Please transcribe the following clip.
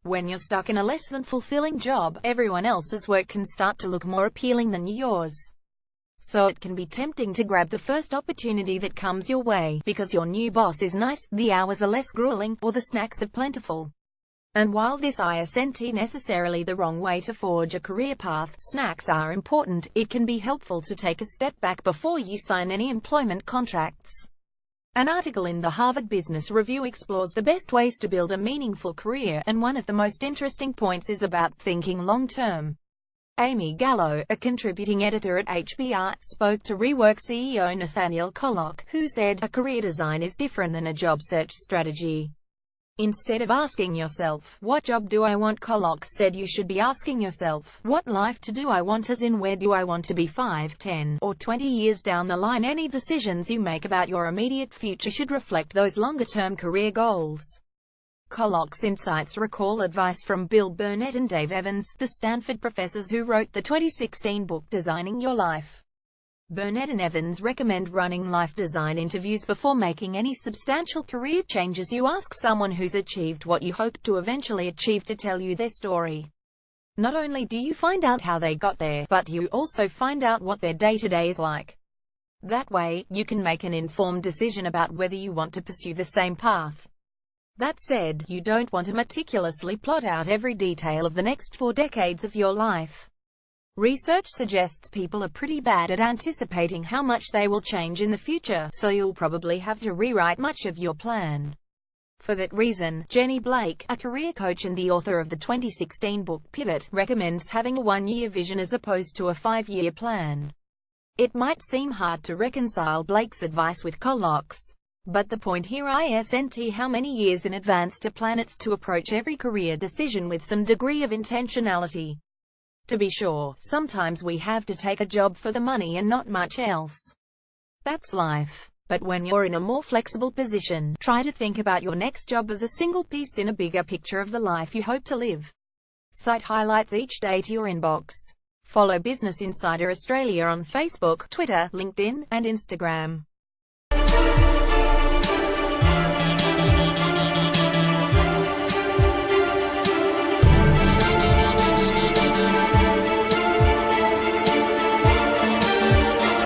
When you're stuck in a less than fulfilling job, everyone else's work can start to look more appealing than yours. So it can be tempting to grab the first opportunity that comes your way, because your new boss is nice, the hours are less grueling, or the snacks are plentiful. And while this isn't necessarily the wrong way to forge a career path, snacks are important, it can be helpful to take a step back before you sign any employment contracts. An article in the Harvard Business Review explores the best ways to build a meaningful career, and one of the most interesting points is about thinking long-term. Amy Gallo, a contributing editor at HBR, spoke to Rework CEO Nathaniel Kollock, who said, "A career design is different than a job search strategy. Instead of asking yourself, what job do I want?" Kollock said you should be asking yourself, what life do I want, as in where do I want to be 5, 10, or 20 years down the line. Any decisions you make about your immediate future should reflect those longer-term career goals. Kollock's insights recall advice from Bill Burnett and Dave Evans, the Stanford professors who wrote the 2016 book Designing Your Life. Burnett and Evans recommend running life design interviews before making any substantial career changes. You ask someone who's achieved what you hope to eventually achieve to tell you their story. Not only do you find out how they got there, but you also find out what their day-to-day is like. That way, you can make an informed decision about whether you want to pursue the same path. That said, you don't want to meticulously plot out every detail of the next 4 decades of your life. Research suggests people are pretty bad at anticipating how much they will change in the future, so you'll probably have to rewrite much of your plan. For that reason, Jenny Blake, a career coach and the author of the 2016 book Pivot, recommends having a 1-year vision as opposed to a 5-year plan. It might seem hard to reconcile Blake's advice with Kollock's, but the point here isn't how many years in advance to plan. It's to approach every career decision with some degree of intentionality. To be sure, sometimes we have to take a job for the money and not much else. That's life. But when you're in a more flexible position, try to think about your next job as a single piece in a bigger picture of the life you hope to live. Site highlights each day to your inbox. Follow Business Insider Australia on Facebook, Twitter, LinkedIn, and Instagram.